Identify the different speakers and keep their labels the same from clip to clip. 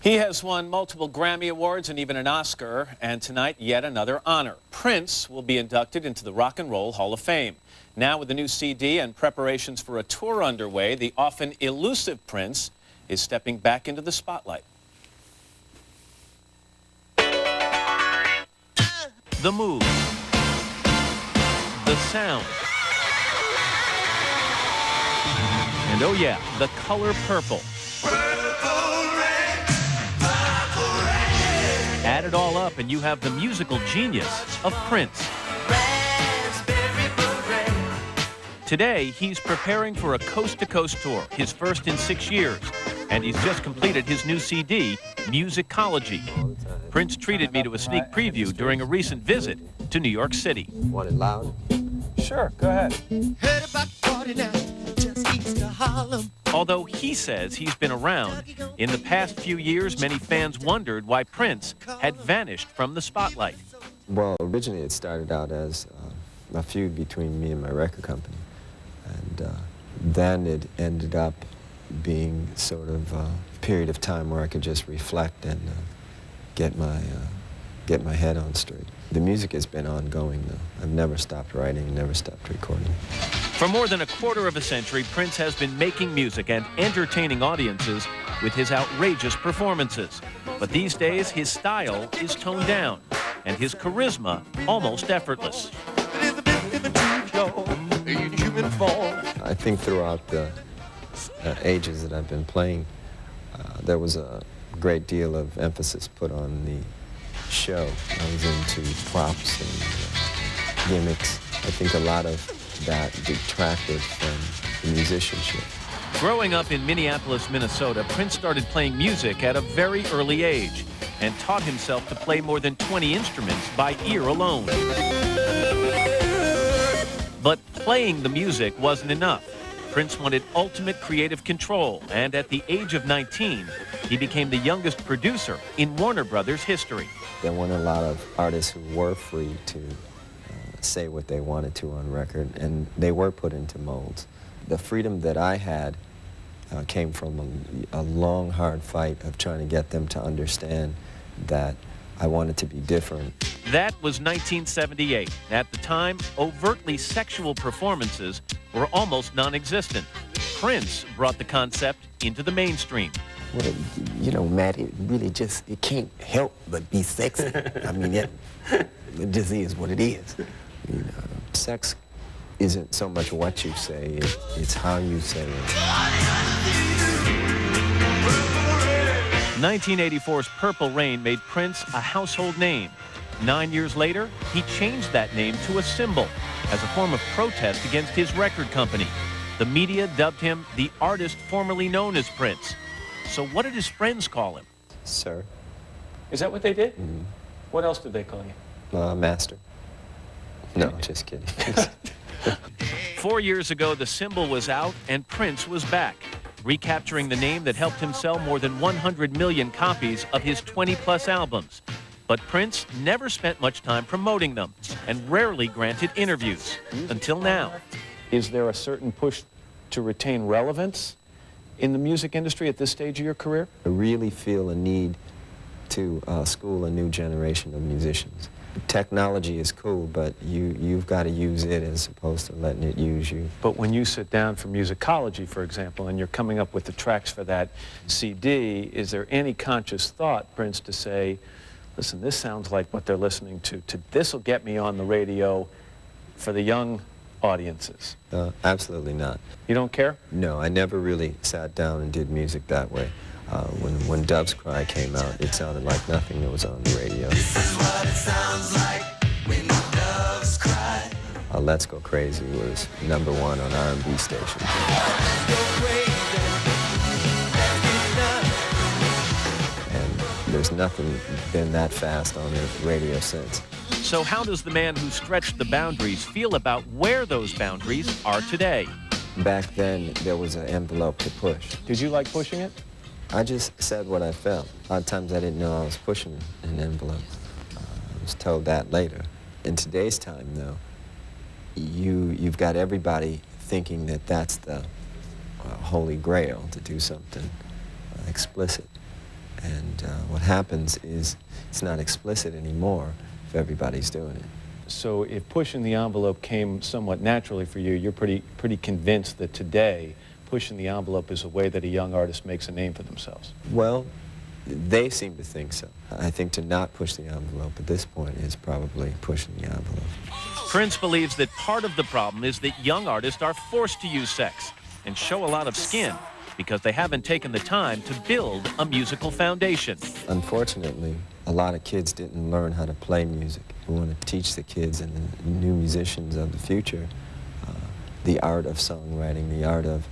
Speaker 1: He has won multiple Grammy Awards and even an Oscar, and tonight yet another honor. Prince will be inducted into the Rock and Roll Hall of Fame. Now with a new CD and preparations for a tour underway, the often elusive Prince is stepping back into the spotlight.
Speaker 2: The moves, the sound, and oh yeah, the color purple. Add it all up and you have the musical genius of Prince. Today, he's preparing for a coast-to-coast tour, his first in 6 years. And he's just completed his new CD, Musicology. Prince treated me to a sneak preview during a recent visit to New York City.
Speaker 3: Want it loud?
Speaker 1: Sure, go ahead.
Speaker 4: Heard about 49, just east of Harlem.
Speaker 2: Although he says he's been around, in the past few years, many fans wondered why Prince had vanished from the spotlight.
Speaker 3: Well, originally it started out as a feud between me and my record company. And then it ended up being sort of a period of time where I could just reflect and get my head on straight. The music has been ongoing, though. I've never stopped writing, never stopped recording.
Speaker 2: For more than a quarter of a century, Prince has been making music and entertaining audiences with his outrageous performances. But these days, his style is toned down, and his charisma almost effortless.
Speaker 3: I think throughout the ages that I've been playing, there was a great deal of emphasis put on the show. I was into props and gimmicks. I think a lot of that detracted from the musicianship.
Speaker 2: Growing up in Minneapolis, Minnesota, Prince started playing music at a very early age and taught himself to play more than 20 instruments by ear alone. But playing the music wasn't enough. Prince wanted ultimate creative control, and at the age of 19, he became the youngest producer in Warner Brothers history.
Speaker 3: There weren't a lot of artists who were free to say what they wanted to on record, and they were put into molds. The freedom that I had came from a long, hard fight of trying to get them to understand that I wanted to be different.
Speaker 2: That was 1978. At the time, overtly sexual performances were almost non-existent. Prince brought the concept into the mainstream.
Speaker 5: Well, you know, Matt, it really just, it can't help but be sexy. I mean, it just is what it is.
Speaker 3: You know, sex isn't so much what you say, it's how you say it.
Speaker 2: 1984's Purple Rain made Prince a household name. 9 years later, he changed that name to a symbol as a form of protest against his record company. The media dubbed him the artist formerly known as Prince. So what did his friends call him?
Speaker 3: Sir.
Speaker 1: Is that what they did?
Speaker 3: Mm-hmm.
Speaker 1: What else did they call you?
Speaker 3: Master. No, just kidding.
Speaker 2: 4 years ago, the symbol was out and Prince was back, recapturing the name that helped him sell more than 100 million copies of his 20-plus albums. But Prince never spent much time promoting them and rarely granted interviews, until now.
Speaker 1: Is there a certain push to retain relevance in the music industry at this stage of your career?
Speaker 3: I really feel a need to school a new generation of musicians. Technology is cool, but you've got to use it as opposed to letting it use you.
Speaker 1: But when you sit down for Musicology, for example, and you're coming up with the tracks for that CD, is there any conscious thought, Prince, to say, listen, this sounds like what they're listening to this will get me on the radio for the young audiences?
Speaker 3: Absolutely not.
Speaker 1: You don't care?
Speaker 3: No, I never really sat down and did music that way. When Doves Cry came out, it sounded like nothing that was on the radio.
Speaker 4: This is what it sounds like when doves cry.
Speaker 3: Let's Go Crazy was #1 on R&B stations. And there's nothing been that fast on the radio since.
Speaker 2: So how does the man who stretched the boundaries feel about where those boundaries are today?
Speaker 3: Back then, there was an envelope to push.
Speaker 1: Did you like pushing it?
Speaker 3: I just said what I felt. A lot of times I didn't know I was pushing an envelope. I was told that later. In today's time, though, you've got everybody thinking that that's the holy grail, to do something explicit. And what happens is it's not explicit anymore if everybody's doing it.
Speaker 1: So if pushing the envelope came somewhat naturally for you, you're pretty convinced that today pushing the envelope is a way that a young artist makes a name for themselves.
Speaker 3: Well, they seem to think so. I think to not push the envelope at this point is probably pushing the envelope.
Speaker 2: Prince believes that part of the problem is that young artists are forced to use sex and show a lot of skin because they haven't taken the time to build a musical foundation.
Speaker 3: Unfortunately, a lot of kids didn't learn how to play music. We want to teach the kids and the new musicians of the future the art of songwriting, the art of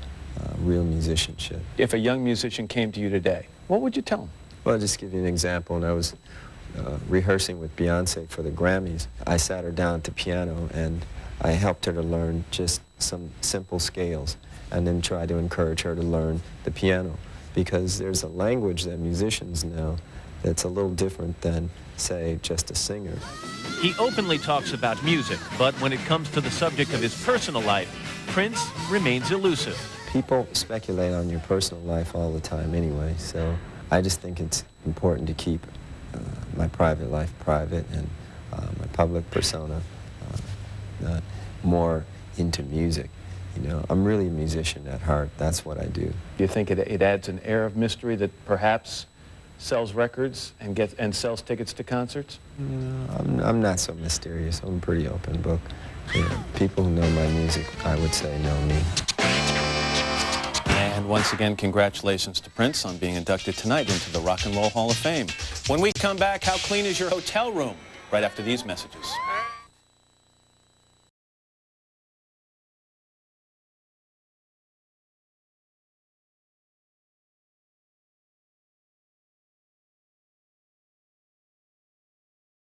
Speaker 3: real musicianship.
Speaker 1: If a young musician came to you today, what would you tell them?
Speaker 3: Well, I'll just give you an example. When I was rehearsing with Beyonce for the Grammys, I sat her down to piano and I helped her to learn just some simple scales and then tried to encourage her to learn the piano, because there's a language that musicians know that's a little different than, say, just a singer.
Speaker 2: He openly talks about music, but when it comes to the subject of his personal life, Prince remains elusive.
Speaker 3: People speculate on your personal life all the time anyway, so I just think it's important to keep my private life private and my public persona more into music. You know, I'm really a musician at heart. That's what I do.
Speaker 1: Do you think it adds an air of mystery that perhaps sells records and sells tickets to concerts?
Speaker 3: No, I'm not so mysterious. I'm a pretty open book. You know, people who know my music, I would say, know me.
Speaker 1: And once again, congratulations to Prince on being inducted tonight into the Rock and Roll Hall of Fame. When we come back, how clean is your hotel room? Right after these messages.